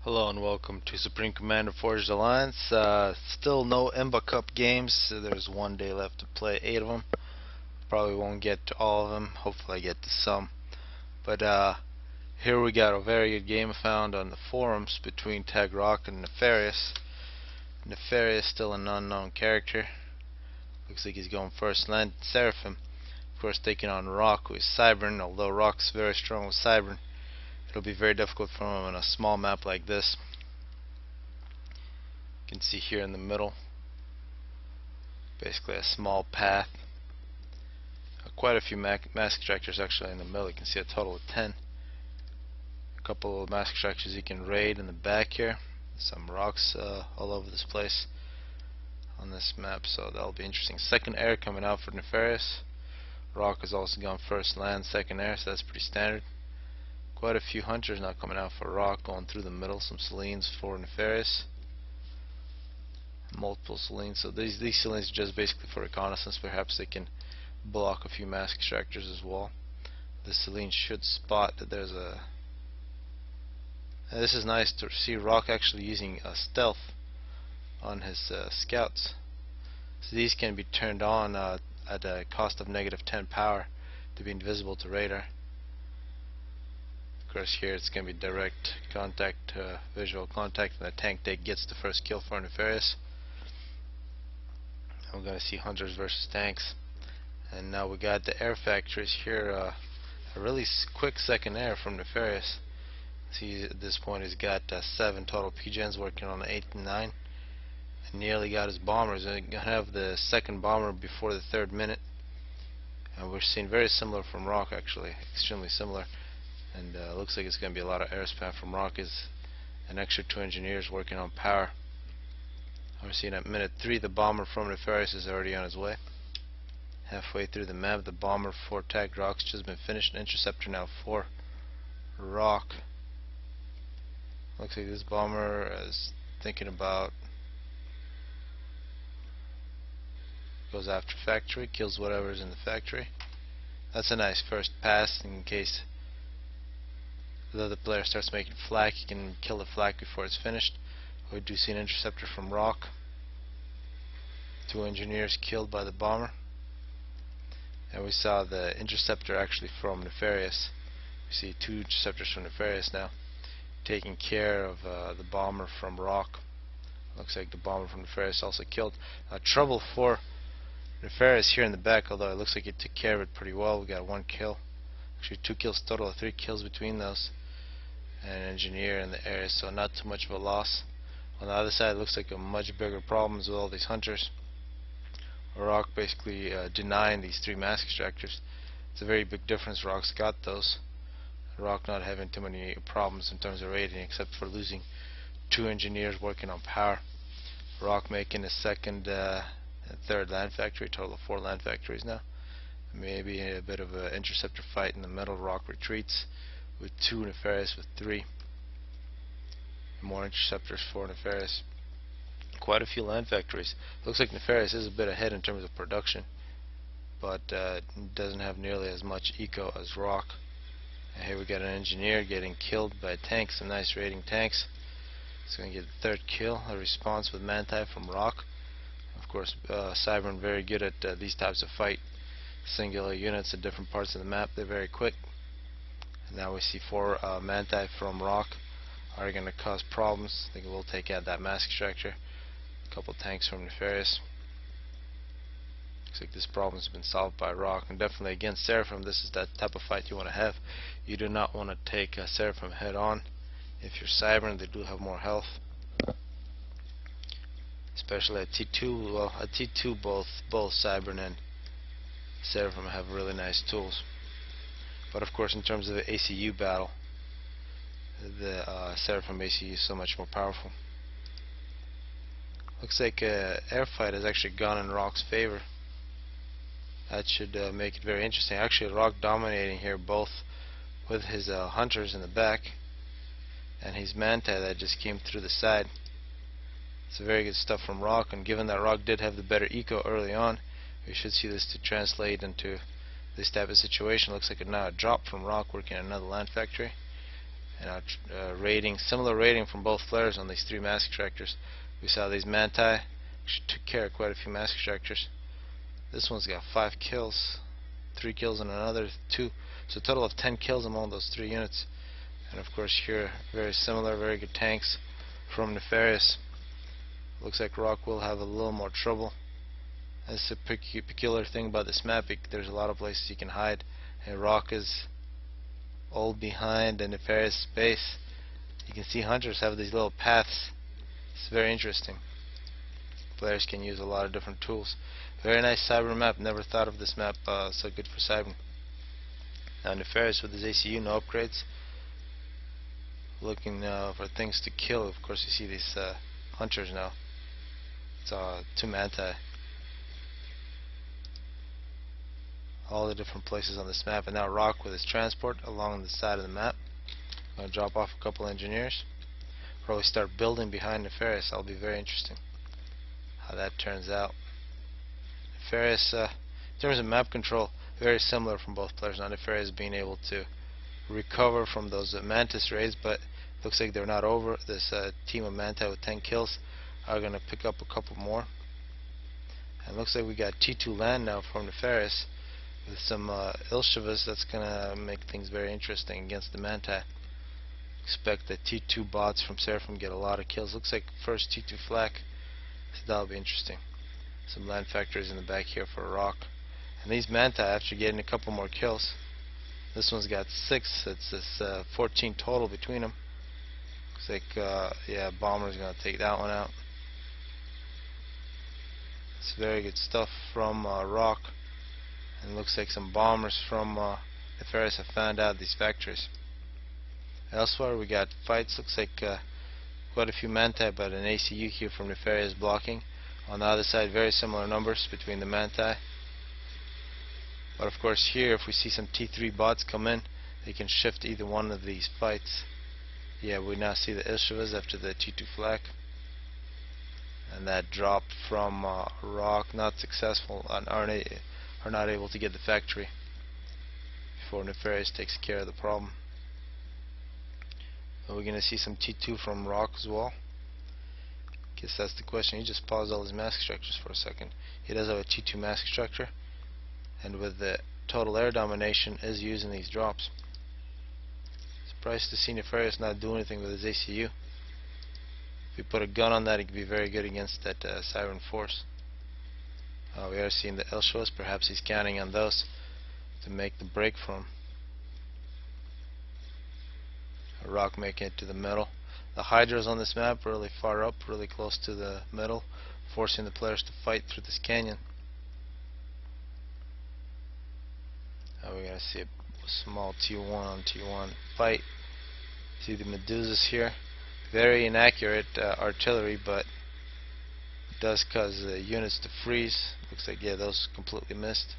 Hello and welcome to Supreme Commander Forged Alliance. Still no EMBA Cup games. So there's one day left to play, 8 of them. Probably won't get to all of them. Hopefully I get to some. But here we got a very good game found on the forums between Tag Rock and Nefarious. Nefarious still an unknown character. Looks like he's going first land. Seraphim, of course, taking on Rock with Cybran. Although Rock's very strong with Cybran, it'll be very difficult for him on a small map like this. You can see here in the middle, basically a small path. Quite a few mask extractors actually in the middle. You can see a total of 10. A couple of mask extractors you can raid in the back here. Some rocks all over this place on this map, so that'll be interesting. Second air coming out for Nefarious. Rock has also gone first land, second air, so that's pretty standard. Quite a few hunters now coming out for Rock, going through the middle. Some Selines for Nefarious. Multiple Selines. So these Selines are just basically for reconnaissance. Perhaps they can block a few mask extractors as well. The Selene should spot that there's a... this is nice to see Rock actually using stealth on his scouts. So these can be turned on at a cost of -10 power to be invisible to radar. Of course, here it's going to be direct contact, visual contact, and the tank deck gets the first kill for Nefarious. We're going to see hunters versus tanks. And now we got the air factories here. A really quick second air from Nefarious. See, at this point he's got 7 total PGens working on the 8th and 9. And nearly got his bombers. And going to have the second bomber before the 3rd minute. And we're seeing very similar from Rock, actually, extremely similar. And looks like it's going to be a lot of air spam from Rock. Is an extra 2 engineers working on power. We're seeing at minute 3 the bomber from Nefarious is already on his way. Halfway through the map, the bomber for Tag Rock's just been finished. An interceptor now for Rock. Looks like this bomber is thinking about, goes after factory, kills whatever's in the factory. That's a nice first pass in case the other player starts making flak. You can kill the flak before it's finished. We do see an interceptor from Rock. 2 engineers killed by the bomber. And we saw the interceptor actually from Nefarious. We see 2 interceptors from Nefarious now, taking care of the bomber from Rock. Looks like the bomber from Nefarious also killed. Trouble for Nefarious here in the back, although it looks like he took care of it pretty well. We got 1 kill. Actually 2 kills total, 3 kills between those. And an engineer in the area, so not too much of a loss. On the other side, it looks like a much bigger problems with all these hunters. Rock basically denying these 3 mask extractors. It's a very big difference. Rock's got those. Rock not having too many problems in terms of raiding, except for losing 2 engineers working on power. Rock making a 2nd and 3rd land factory, total of 4 land factories now. Maybe a bit of an interceptor fight in the middle. Rock retreats with 2, Nefarious with 3. More interceptors for Nefarious. Quite a few land factories. Looks like Nefarious is a bit ahead in terms of production, but doesn't have nearly as much eco as Rock. And here we got an engineer getting killed by tanks. Some nice raiding tanks. It's going to get the 3rd kill. A response with Manti from Rock. Of course, Cybran very good at these types of fight. Singular units at different parts of the map. They're very quick. And now we see 4 Manti from Rock are going to cause problems. I think we'll take out that mask extractor. A couple tanks from Nefarious. Looks like this problem's been solved by Rock. And definitely against Seraphim, this is that type of fight you want to have. You do not want to take Seraphim head on. If you're Cybran, they do have more health. Especially at T2. Well, at T2 both Cybran and Seraphim have really nice tools. But of course, in terms of the ACU battle, the Seraphim ACU is so much more powerful. Looks like air fight has actually gone in Rock's favor. That should make it very interesting. Actually, Rock dominating here, both with his hunters in the back and his Manti that just came through the side. It's very good stuff from Rock, and given that Rock did have the better eco early on, we should see this to translate into this type of situation. Looks like now a drop from Rock working at another land factory. And rating, similar rating from both players on these 3 mass extractors. We saw these manti took care of quite a few mass extractors. This one's got 5 kills, 3 kills and another 2, so a total of 10 kills among those 3 units. And of course here, very similar, very good tanks from Nefarious. Looks like Rock will have a little more trouble. That's a peculiar thing about this map. There's a lot of places you can hide, and Rock is all behind the Nefarious base. You can see hunters have these little paths. It's very interesting. Players can use a lot of different tools. Very nice cyber map. Never thought of this map so good for cyber. Now Nefarious with his ACU, no upgrades. Looking for things to kill. Of course you see these hunters now. It's 2 manti. All the different places on this map, and now Rock with his transport along the side of the map. Gonna drop off a couple engineers. Probably start building behind Nefarious. That'll be very interesting how that turns out. Nefarious, in terms of map control, very similar from both players. Now Nefarious being able to recover from those Mantis raids, but looks like they're not over. This team of Manta with 10 kills are gonna pick up a couple more. And looks like we got T2 land now from Nefarious with some Ilshavas. That's gonna make things very interesting against the Manta. Expect the T2 bots from Seraphim get a lot of kills. Looks like first T2 flak, so that'll be interesting. Some land factories in the back here for a Rock. And these Manta, after getting a couple more kills, this one's got 6. It's this 14 total between them. Looks like yeah, Bomber's gonna take that one out. It's very good stuff from Rock. And looks like some bombers from Nefarious have found out these factories. Elsewhere we got fights. Looks like quite a few Manti, but an ACU here from Nefarious blocking. On the other side, very similar numbers between the Manti. But of course here, if we see some T3 bots come in, they can shift either one of these fights. Yeah, we now see the Ilshavas after the T2 flak. And that drop from Rock, not successful, are not able to get the factory before Nefarious takes care of the problem. But we're going to see some T2 from Rock as well. Guess that's the question. He just paused all his mask structures for a second. He does have a T2 mask structure, and with the total air domination is using these drops. Surprised to see Nefarious not do anything with his ACU. If you put a gun on that, he could be very good against that Siren force. We are seeing the Elshavas. Perhaps he's counting on those to make the break for him. A Rock making it to the middle. The Hydras on this map really far up, really close to the middle, forcing the players to fight through this canyon. Now we're going to see a small T1 on T1 fight. See the Medusas here. Very inaccurate artillery, but it does cause the units to freeze. Looks like, yeah, those completely missed.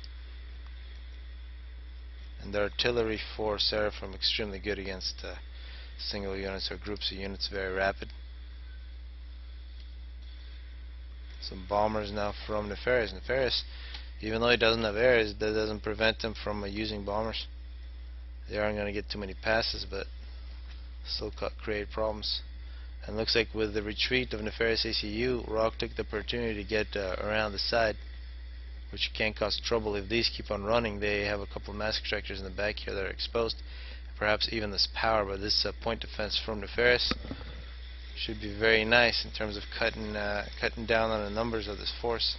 And the artillery for Seraphim extremely good against single units or groups of units, very rapid. Some bombers now from Nefarious. Nefarious, even though he doesn't have air, that doesn't prevent him from using bombers. They aren't going to get too many passes, but still create problems. And looks like with the retreat of Nefarious ACU, Rock took the opportunity to get around the side, which can cause trouble if these keep on running. They have a couple of mass extractors in the back here that are exposed. Perhaps even this power, but this point defense from Nefarious should be very nice in terms of cutting down on the numbers of this force.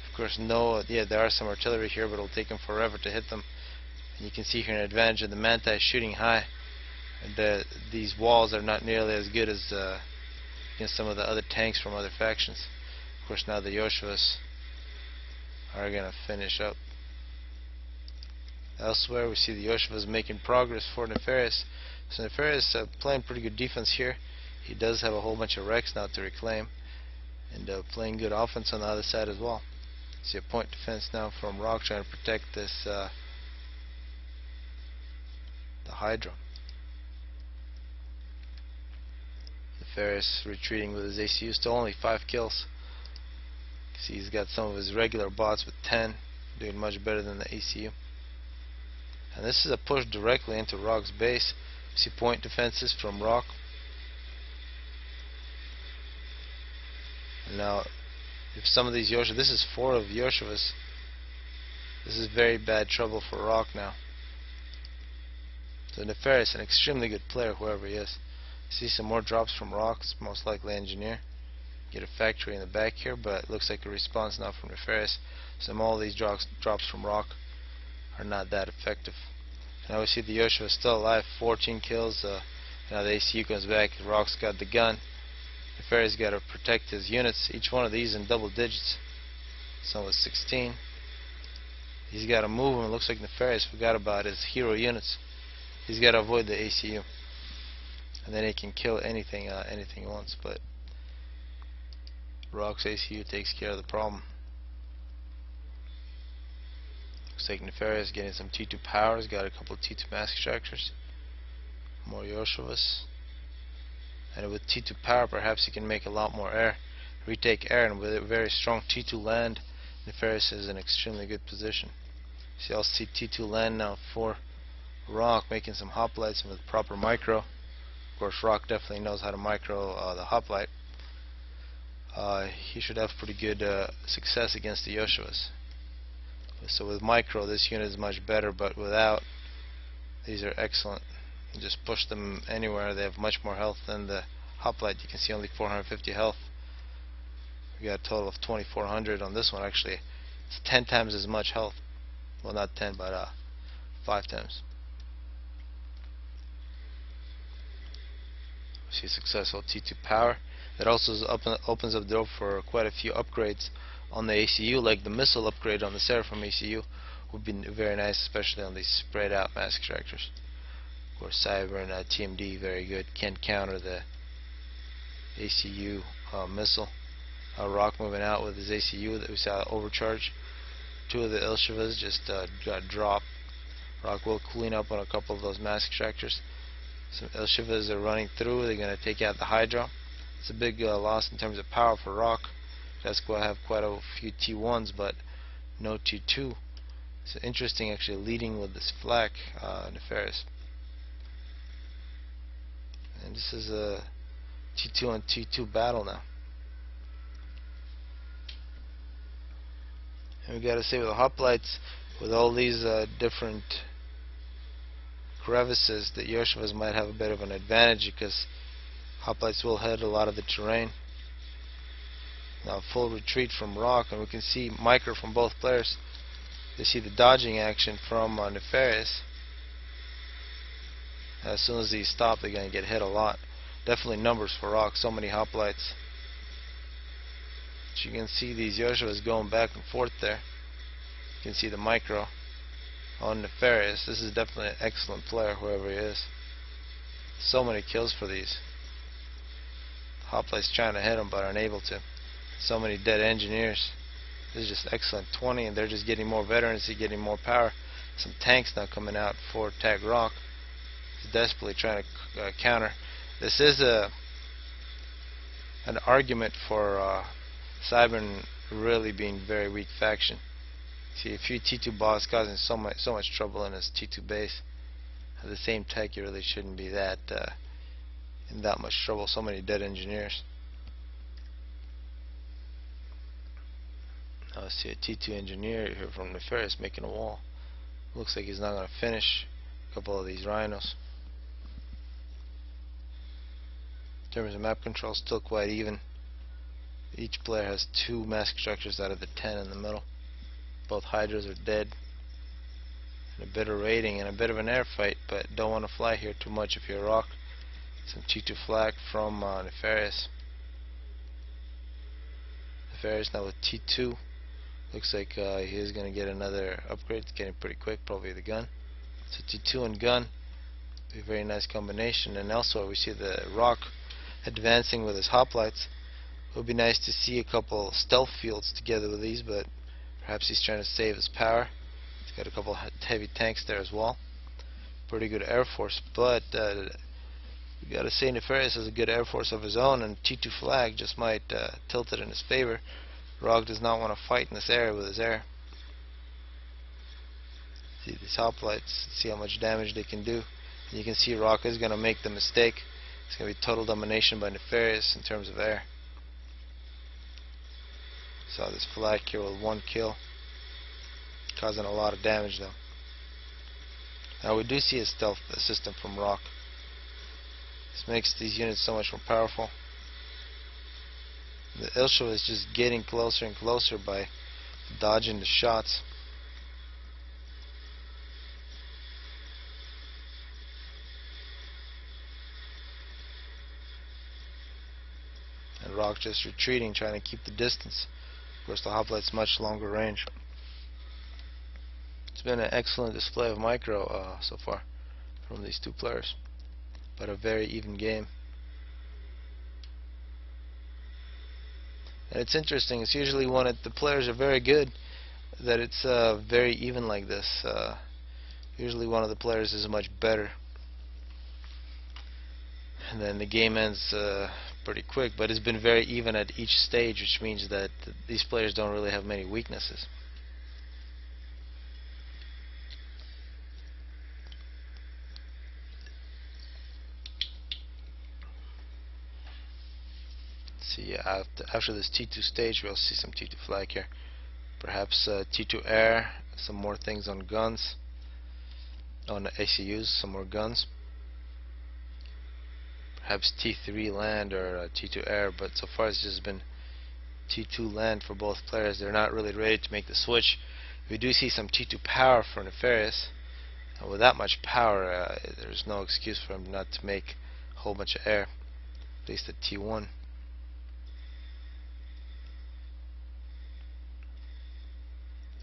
Of course, yeah, there are some artillery here, but it'll take them forever to hit them. And you can see here an advantage of the Manta shooting high. And these walls are not nearly as good as against some of the other tanks from other factions. Of course, now the Yoshivas are going to finish up. Elsewhere, we see the Yoshivas making progress for Nefarious. So Nefarious playing pretty good defense here. He does have a whole bunch of wrecks now to reclaim, and playing good offense on the other side as well. See a point defense now from Rock trying to protect this the Hydra. Nefarious retreating with his ACU, still only 5 kills. See, he's got some of his regular bots with 10, doing much better than the ACU. And this is a push directly into Rock's base. See point defenses from rock. And now, if some of these Yoshivas, this is 4 of Yoshivas, this is very bad trouble for rock now. So Nefarious, an extremely good player, whoever he is. See some more drops from rocks, most likely engineer. Get a factory in the back here, but it looks like a response now from Nefarious. Some all these drops from rock are not that effective. Now we see the Yoshiva is still alive, 14 kills. Now the ACU comes back, rock's got the gun. Nefarious got to protect his units, each one of these in double digits. Some was 16. He's got to move them. It looks like Nefarious forgot about his hero units. He's got to avoid the ACU, and then he can kill anything he wants. But Rock's ACU takes care of the problem. Looks like Nefarious getting some T2 powers. Got a couple of T2 mask extractors. More Yoshivas. And with T2 power, perhaps he can make a lot more air, retake air, and with a very strong T2 land, Nefarious is in extremely good position. See, I'll see T2 land now for Rock, making some hoplites and with proper micro. Of course, Rock definitely knows how to micro the hoplite. He should have pretty good success against the Yoshivas. So with micro, this unit is much better, but without, these are excellent. You just push them anywhere. They have much more health than the hoplite. You can see only 450 health. We got a total of 2400 on this one. Actually, it's 10 times as much health. Well, not 10, but 5 times. We see successful T2 power. That also opens up the door for quite a few upgrades on the ACU, like the missile upgrade on the sera from ACU would be very nice, especially on these spread out mass extractors. Of course, cybran TMD, very good, can counter the ACU missile. Rock moving out with his ACU that we saw overcharge. 2 of the Yoshivas just got dropped. Rock will clean up on a couple of those mass extractors. Some Yoshivas are running through. They're going to take out the Hydra. It's a big loss in terms of power for Rock. That's going to have quite a few T1s, but no T2. So interesting, actually, leading with this flak, Nefarious. And this is a T2 on T2 battle now. And we gotta say, with the hoplites, with all these different crevices, the Yoshivas might have a bit of an advantage because hoplites will hit a lot of the terrain. Now full retreat from Rock, and we can see micro from both players. They see the dodging action from Nefarious. As soon as these stop, they're going to get hit a lot. Definitely numbers for Rock, so many hoplites. But you can see these Yoshivas going back and forth there. You can see the micro on Nefarious. This is definitely an excellent player, whoever he is. So many kills for these. Hoplites trying to hit him but unable to. So many dead engineers. This is just excellent. 20, and they're just getting more veterans, they're getting more power. Some tanks now coming out for attack Rock. He's desperately trying to counter. This is an argument for Cybran really being very weak faction. See, a few T2 boss causing so much trouble in his T2 base. At the same tech, you really shouldn't be that in that much trouble. So many dead engineers. Now see a T2 engineer here from Nefarious making a wall. Looks like he's not going to finish a couple of these rhinos. In terms of map control, still quite even. Each player has 2 mask structures out of the 10 in the middle. Both Hydras are dead. And a bit of raiding and a bit of an air fight, but don't want to fly here too much if you're Rock. Some T2 flak from Nefarious. Nefarious now with T2. Looks like he is going to get another upgrade. It's getting pretty quick, probably the gun. So T2 and gun, a very nice combination. And also we see the Rock advancing with his hoplites. It would be nice to see a couple stealth fields together with these, but perhaps he's trying to save his power. He's got a couple heavy tanks there as well. Pretty good air force, but we gotta say Nefarious has a good air force of his own, and T2 flag just might tilt it in his favor. Rock does not want to fight in this area with his air. See these hoplites, see how much damage they can do. You can see Rock is going to make the mistake. It's going to be total domination by Nefarious in terms of air. Saw this flag here with 1 kill, causing a lot of damage though. Now we do see a stealth system from Rock. This makes these units so much more powerful. The Ilshov is just getting closer and closer by dodging the shots. And Rock just retreating, trying to keep the distance. Of course, the hoplite's much longer range. It's been an excellent display of micro so far from these two players, but a very even game. And it's interesting, it's usually when the players are very good that it's very even like this. Usually one of the players is much better, and then the game ends pretty quick, but it's been very even at each stage, which means that these players don't really have many weaknesses. See, after this T2 stage, we'll see some T2 flag here. Perhaps T2 air, some more things on guns, on ACUs, some more guns. Perhaps T3 land or T2 air, but so far it's just been T2 land for both players. They're not really ready to make the switch. We do see some T2 power for Nefarious. With that much power, there's no excuse for him not to make a whole bunch of air, at least at T1.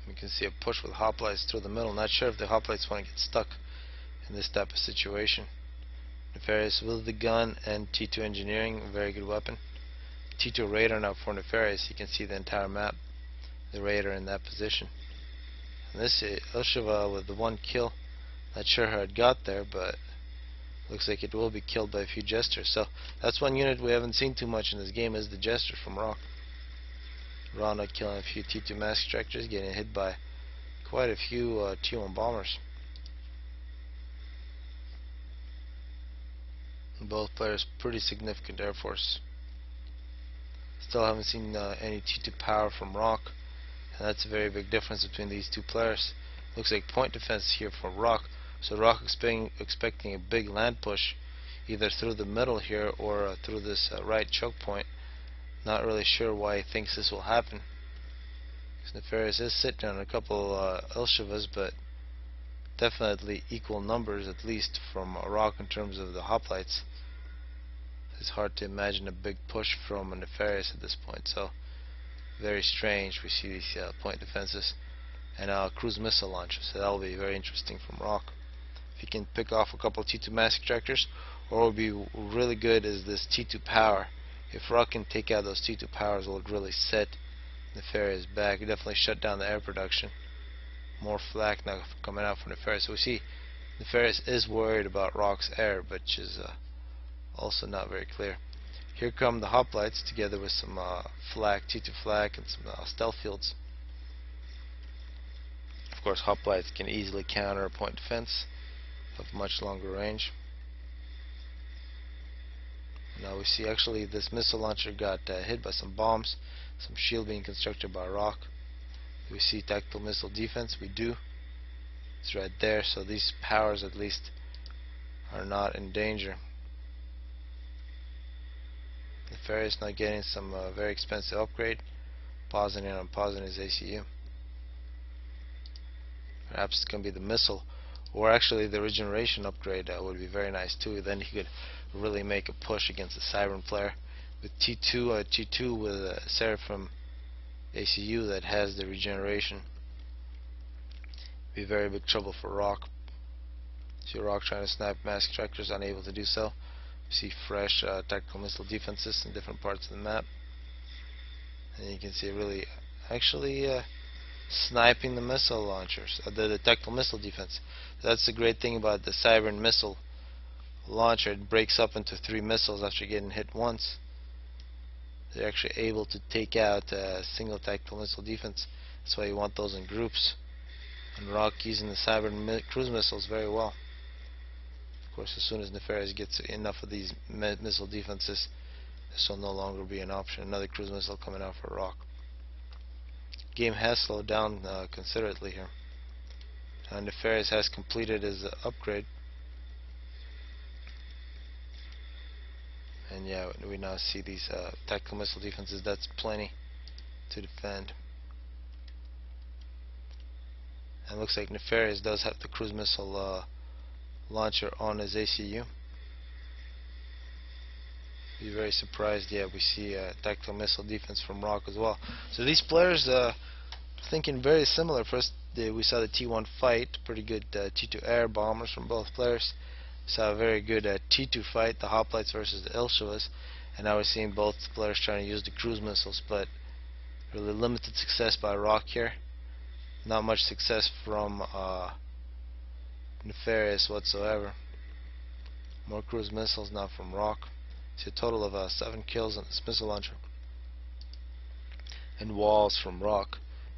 We can see a push with hoplites through the middle. Not sure if the hoplites want to get stuck in this type of situation. Nefarious with the gun and T2 engineering, a very good weapon. T2 radar now for Nefarious. You can see the entire map, the radar in that position. And this Ilshov with the 1 kill. Not sure how it got there, but looks like it will be killed by a few jesters. So that's one unit we haven't seen too much in this game, is the jester from Rock. Rana killing a few T2 mask tractors, getting hit by quite a few T1 bombers. Both players pretty significant air force. Still haven't seen any T2 power from Rock, and that's a very big difference between these two players. Looks like point defense here for Rock, so Rock expecting a big land push either through the middle here or through this right choke point. Not really sure why he thinks this will happen. Nefarious is sitting on a couple Ilshovas, but definitely equal numbers at least from Rock in terms of the hoplites. It's hard to imagine a big push from Nefarious at this point, so very strange. We see these point defenses and cruise missile launches, so that will be very interesting from Rock. If he can pick off a couple T2 mask tractors, or what would be really good is this T2 power. If Rock can take out those T2 powers, it will really set Nefarious back. It definitely shut down the air production. More flak now coming out from Nefarious. So we see Nefarious is worried about Rock's air, which is also not very clear. Here come the hoplites together with some flak, T2 flak, and some stealth fields. Of course, hoplites can easily counter a point defense of much longer range. Now we see actually this missile launcher got hit by some bombs, some shield being constructed by Rock. We see tactical missile defense. We do. It's right there, so these powers at least are not in danger. Nefarious not getting some very expensive upgrade, pausing in on pausing his ACU. Perhaps it's going to be the missile, or actually the regeneration upgrade would be very nice too. Then he could really make a push against the Cybran player with T2 with a sera from ACU that has the regeneration. Be very big trouble for Rock. See Rock trying to snipe mask tractors, unable to do so. See fresh tactical missile defenses in different parts of the map, and you can see really actually sniping the missile launchers, the tactical missile defense. That's the great thing about the Cybran missile launcher. It breaks up into 3 missiles after getting hit once. They're actually able to take out a single tactical missile defense. That's why you want those in groups. And Rock using the Cybran cruise missiles very well. Of course, as soon as Nefarious gets enough of these missile defenses, this will no longer be an option. Another cruise missile coming out for Rock. Game has slowed down considerably here. Nefarious has completed his upgrade. And yeah, we now see these tactical missile defenses. That's plenty to defend. And it looks like Nefarious does have the cruise missile launcher on his ACU. Be very surprised. Yeah, we see tactical missile defense from Rock as well. So these players thinking very similar. First, we saw the T1 fight, pretty good T2 air bombers from both players. Saw a very good T2 fight, the hoplites versus the Ilshivas, and now we're seeing both players trying to use the cruise missiles, but really limited success by Rock here. Not much success from Nefarious whatsoever. More cruise missiles now from Rock. See a total of 7 kills on this missile launcher. And walls from Rock.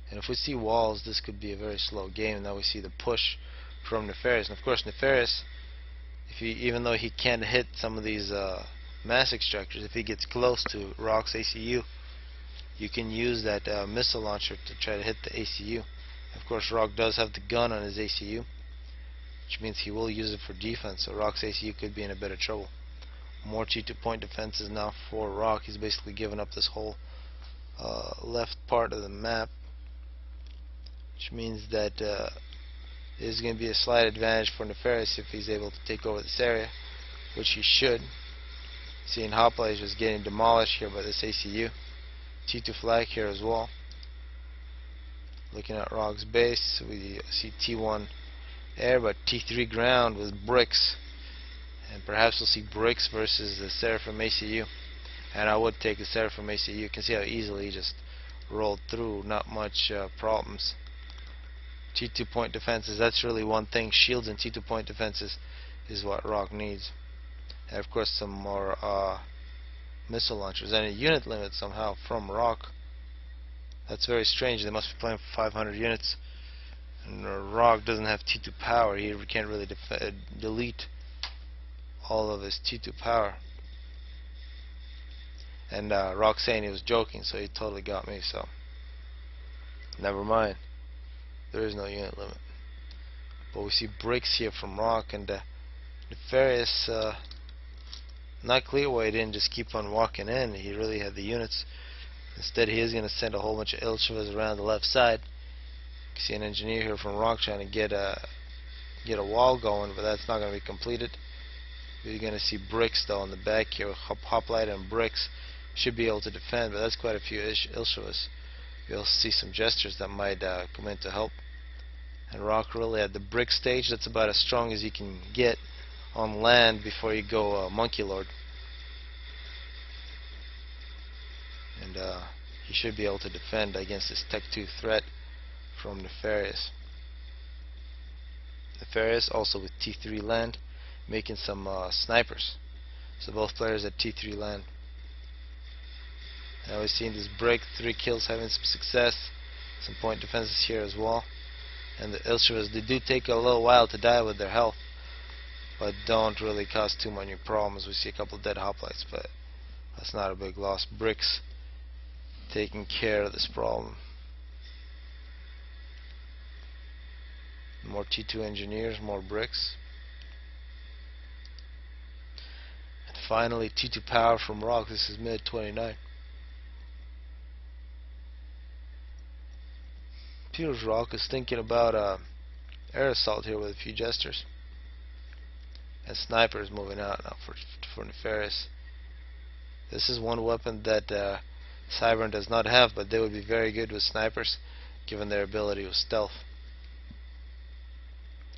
And if we see walls, this could be a very slow game. Now we see the push from Nefarious. And of course, Nefarious, even though he can't hit some of these mass extractors, if he gets close to Rock's ACU, you can use that missile launcher to try to hit the ACU. Of course, Rock does have the gun on his ACU, which means he will use it for defense, so Rock's ACU could be in a bit of trouble. More T2 point defenses now for Rock. He's basically given up this whole left part of the map, which means that there's going to be a slight advantage for Nefarious if he's able to take over this area, which he should. Seeing hoplites just getting demolished here by this ACU. T2 flag here as well. Looking at Rock's base, we see T1 air, but T3 ground with bricks. And perhaps we'll see bricks versus the sera from ACU. And I would take the sera from ACU. You can see how easily he just rolled through, not much problems. T2 point defenses, that's really one thing. Shields and T2 point defenses is what Rock needs. And of course some more missile launchers and a unit limit somehow from Rock. That's very strange. They must be playing for 500 units, and Rock doesn't have T2 power. He can't really delete all of his T2 power. And Rock saying he was joking, so he totally got me, so never mind. There is no unit limit. But we see bricks here from Rock, and Nefarious, not clear why he didn't just keep on walking in. He really had the units. Instead, he is going to send a whole bunch of Ilshivas around the left side. You can see an engineer here from Rock trying to get a wall going, but that's not going to be completed. You're going to see bricks though on the back here with hoplite and bricks. Should be able to defend, but that's quite a few Ilshivas. You'll see some gestures that might come in to help. And Rock really at the brick stage, that's about as strong as you can get on land before you go Monkey Lord. And he should be able to defend against this Tech 2 threat from Nefarious. Nefarious also with T3 land, making some snipers. So both players at T3 land. Now we've seen this break, 3 kills, having some success. Some point defenses here as well. And the Ilshivas, they do take a little while to die with their health, but don't really cause too many problems. We see a couple of dead hoplites, but that's not a big loss. Bricks taking care of this problem. More T2 engineers, more bricks. And finally T2 power from Rock. This is mid 29. Peter's Rock is thinking about air assault here with a few gestures. And snipers moving out now for Nefarious. This is one weapon that Cybran does not have, but they would be very good with snipers given their ability with stealth.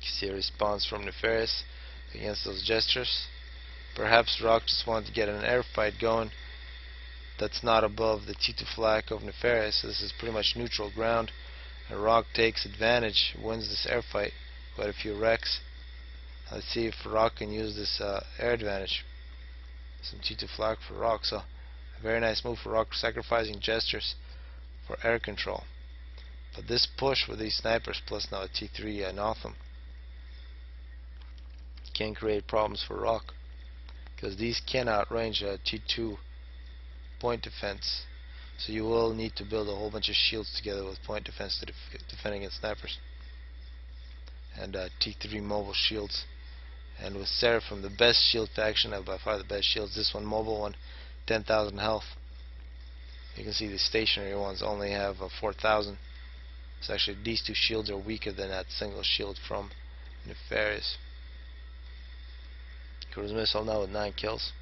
You see a response from Nefarious against those gestures. Perhaps Rock just wanted to get an air fight going that's not above the T2 flag of Nefarious. This is pretty much neutral ground, and Rock takes advantage, wins this air fight. Quite a few wrecks. Let's see if Rock can use this air advantage. Some T2 flag for Rock, so a very nice move for Rock, sacrificing gestures for air control. But this push with these snipers plus now a T3 Notham can create problems for Rock, because these can outrange a T2 point defense. So you will need to build a whole bunch of shields together with point defense to defend against snipers. And T3 mobile shields. And with Seraphim, the best shield faction, by far the best shields. This one, mobile one, 10,000 health. You can see the stationary ones only have 4,000. So actually these two shields are weaker than that single shield from Nefarious. Cruise missile now with 9 kills.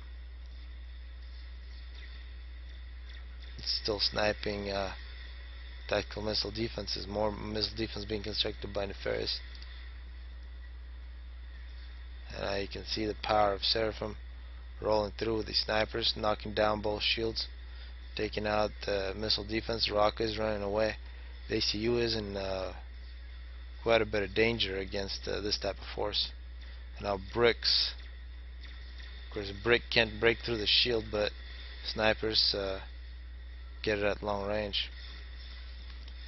It's still sniping. Tactical missile defense is more missile defense being constructed by Nefarious. And you can see the power of Seraphim rolling through with these snipers, knocking down both shields, taking out the missile defense. Rock is running away. The ACU is in quite a bit of danger against this type of force. And now bricks. Of course, a brick can't break through the shield, but snipers get it at long range.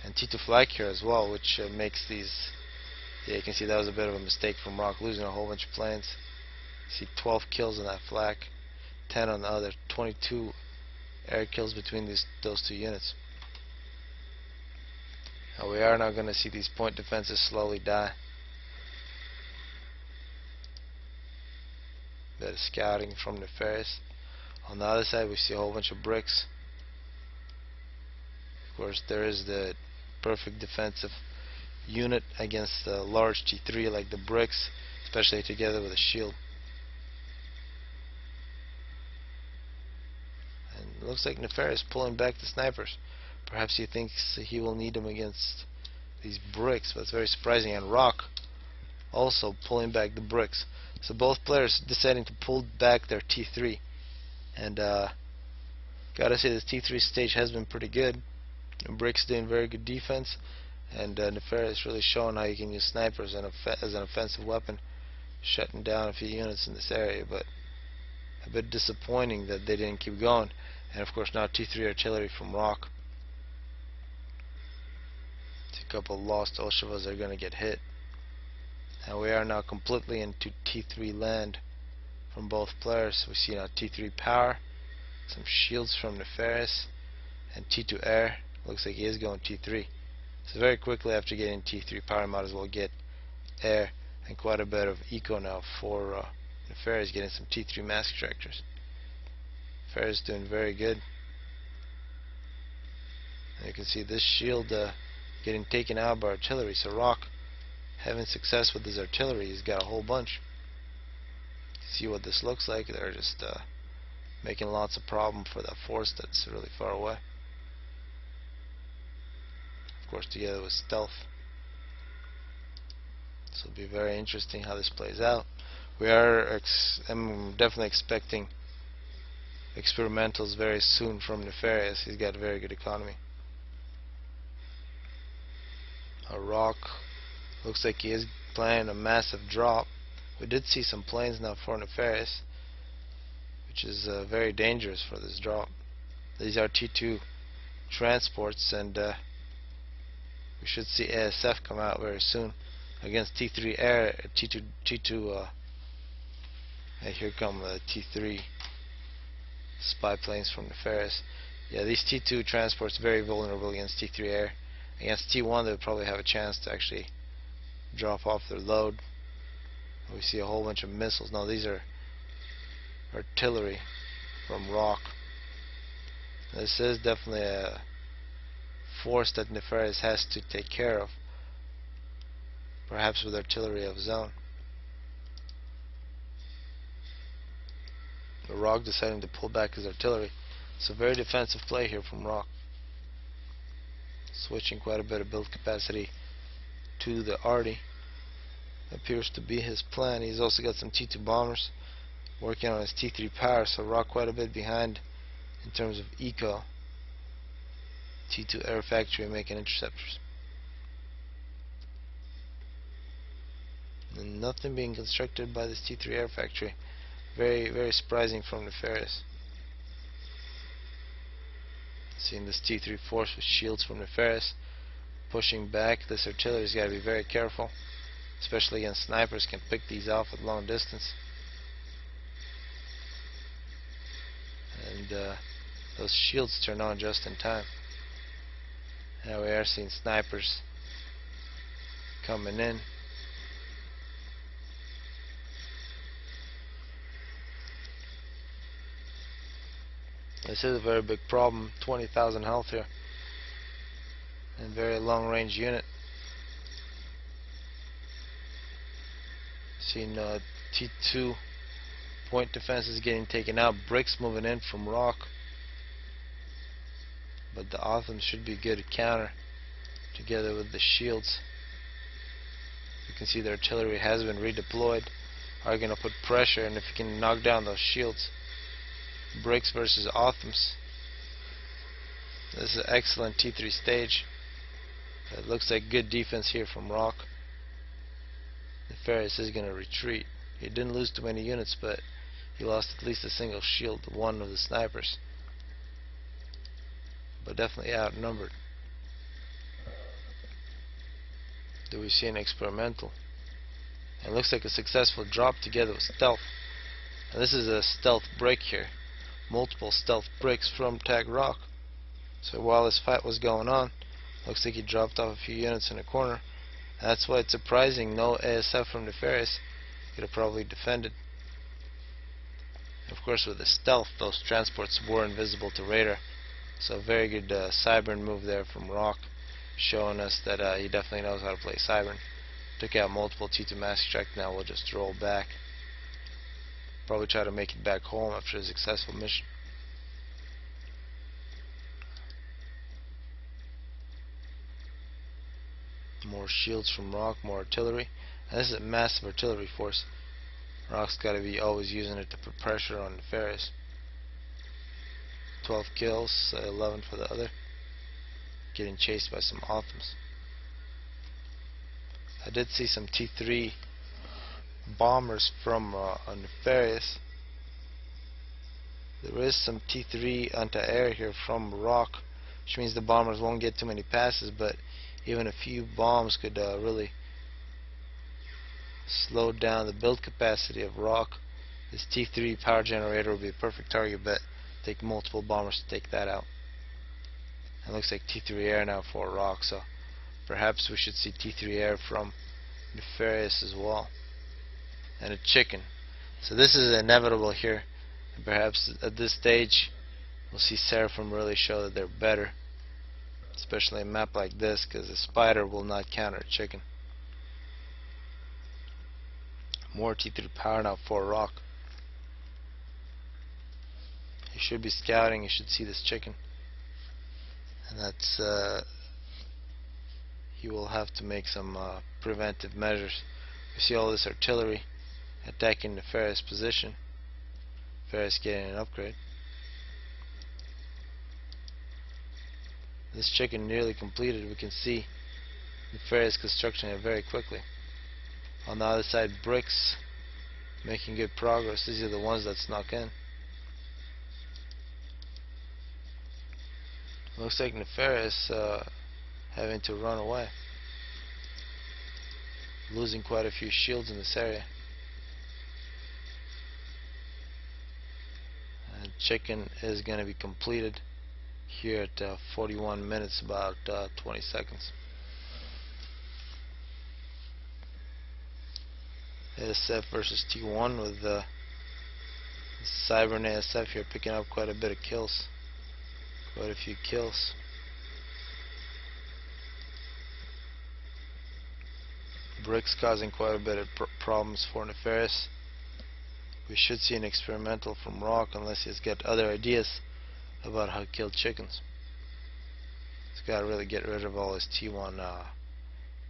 And T2 flag here as well, which makes these. Yeah, you can see that was a bit of a mistake from Rock, losing a whole bunch of planes. You see 12 kills on that flak, 10 on the other, 22 air kills between those two units. Now we are now going to see these point defenses slowly die. Bit of scouting from Nefarious. On the other side we see a whole bunch of bricks. Of course there is the perfect defensive unit against a large T3 like the bricks, especially together with a shield. And it looks like Nefarious pulling back the snipers. Perhaps he thinks he will need them against these bricks, but it's very surprising. And Rock also pulling back the bricks. So both players deciding to pull back their T3. And gotta say, this T3 stage has been pretty good. And Bricks doing very good defense. And Nefarious really showing how you can use snipers as an offensive weapon, shutting down a few units in this area. But a bit disappointing that they didn't keep going. And of course now T3 artillery from Rock. A couple lost Oshivas are going to get hit. And we are now completely into T3 land from both players. We see now T3 power, some shields from Nefarious, and T2 air. Looks like he is going T3. So very quickly after getting T3 power, might as well get air, and quite a bit of eco now for Nefarious, getting some T3 mass extractors. Nefarious doing very good. And you can see this shield getting taken out by artillery. So Rock having success with his artillery. He's got a whole bunch. See what this looks like. They're just making lots of problem for that force that's really far away. Of course, together with stealth. So it'll be very interesting how this plays out. We are I'm definitely expecting experimentals very soon from Nefarious. He's got a very good economy. A Rock looks like he is planning a massive drop. We did see some planes now for Nefarious, which is very dangerous for this drop. These are T2 transports, and we should see ASF come out very soon against T3 air. T2 here come the T3 spy planes from Nefarious. Yeah, these T2 transports very vulnerable against T3 air. Against T1 they'll probably have a chance to actually drop off their load. We see a whole bunch of missiles. Now these are artillery from Rock. This is definitely a force that Nefarious has to take care of, perhaps with artillery of his own. The Rock deciding to pull back his artillery. It's a very defensive play here from Rock, switching quite a bit of build capacity to the arty. Appears to be his plan. He's also got some T2 bombers working on his T3 power, so Rock quite a bit behind in terms of eco. T2 air factory making interceptors. And nothing being constructed by this T3 air factory. Very, very surprising from Nefarious. Seeing this T3 force with shields from Nefarious pushing back. This artillery's got to be very careful. especially against snipers, can pick these off at long distance. And those shields turn on just in time. Now we are seeing snipers coming in. This is a very big problem. 20,000 health here. And very long range unit. Seeing T2 point defenses getting taken out. Bricks moving in from rock. But the Othams should be good at counter together with the shields. You can see the artillery has been redeployed. Are going to put pressure, and if you can knock down those shields. Bricks versus Othams. This is an excellent T3 stage. It looks like good defense here from rock. Nefarious is going to retreat. He didn't lose too many units, but he lost at least a single shield to one of the snipers. But definitely outnumbered. Do we see an experimental? It looks like a successful drop together with stealth. And this is a stealth break here. Multiple stealth breaks from Tag Rock. So while this fight was going on, looks like he dropped off a few units in a corner. That's why it's surprising no ASF from Nefarious. Could have probably defended. Of course, with the stealth, those transports were invisible to radar. So very good cybran move there from Rock, showing us that he definitely knows how to play cybran. Took out multiple T2 mass extract. Now we'll just roll back. Probably try to make it back home after a successful mission. More shields from Rock, more artillery. And this is a massive artillery force. Rock's got to be always using it to put pressure on Nefarious. 12 kills, 11 for the other. Getting chased by some Othams. I did see some T3 bombers from Nefarious. There is some T3 anti-air here from Rock, which means the bombers won't get too many passes, but even a few bombs could really slow down the build capacity of Rock. This T3 power generator will be a perfect target, but take multiple bombers to take that out. It looks like T3 air now for Rock, so perhaps we should see T3 air from Nefarious as well. And a chicken. So this is inevitable here. And perhaps at this stage we'll see Seraphim really show that they're better, especially a map like this, because a spider will not counter a chicken. More T3 power now for Rock. He should be scouting. You should see this chicken, and that's he will have to make some preventive measures. You see all this artillery attacking Nefarious position. Nefarious getting an upgrade. This chicken nearly completed. We can see Nefarious constructing it very quickly. On the other side, bricks making good progress. These are the ones that snuck in. Looks like Nefarious having to run away, losing quite a few shields in this area. And chicken is going to be completed here at 41 minutes, about 20 seconds. ASF versus T1 with the Cybran ASF here picking up quite a bit of kills. Quite a few kills. Bricks causing quite a bit of problems for Nefarious. We should see an experimental from Rock unless he's got other ideas about how to kill chickens. He's got to really get rid of all his T1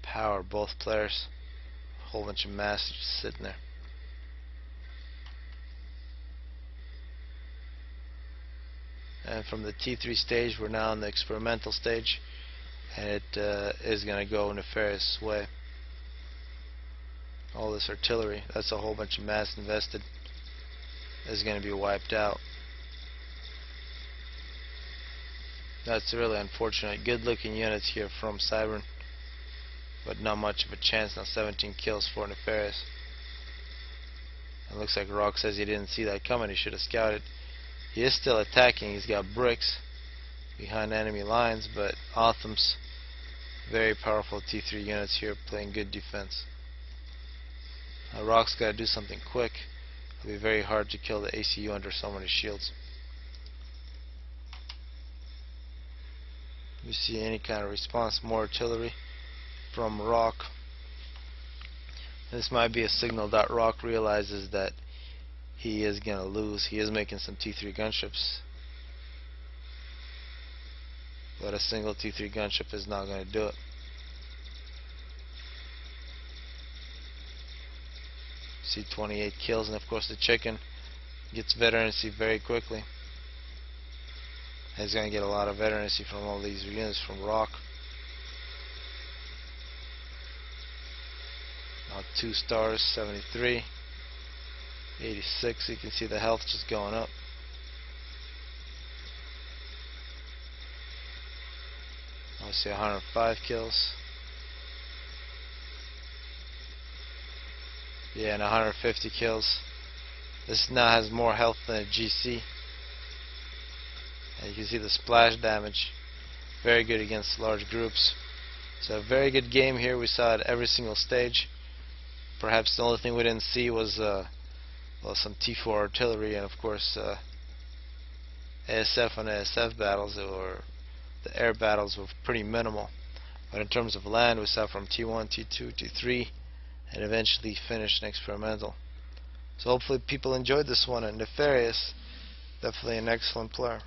power, both players. A whole bunch of mass just sitting there. And from the T3 stage, we're now in the experimental stage, and it is going to go Nefarious' way. All this artillery, that's a whole bunch of mass invested, is going to be wiped out. That's really unfortunate. Good looking units here from Cybran. but not much of a chance. Now 17 kills for Nefarious. It looks like Rock says he didn't see that coming. He should have scouted. He is still attacking. He's got bricks behind enemy lines, but Autumn's very powerful T3 units here playing good defense. Now Rock's got to do something quick. It'll be very hard to kill the ACU under so many shields. We see any kind of response, more artillery from Rock. This might be a signal that Rock realizes that he is going to lose. He is making some T3 gunships, but a single T3 gunship is not going to do it. See 28 kills, and of course the chicken gets veterancy very quickly. He's going to get a lot of veterancy from all these units from Rock. Now 2 stars, 73, 86. You can see the health just going up. Obviously 105 kills. Yeah, and 150 kills. This now has more health than a GC. And you can see the splash damage. Very good against large groups. So a very good game here. We saw it every single stage. Perhaps the only thing we didn't see was well, some T4 artillery, and of course ASF on ASF battles, or the air battles, were pretty minimal. But in terms of land, we saw from T1, T2, T3, and eventually finished an experimental. So hopefully people enjoyed this one, and Nefarious, definitely an excellent player.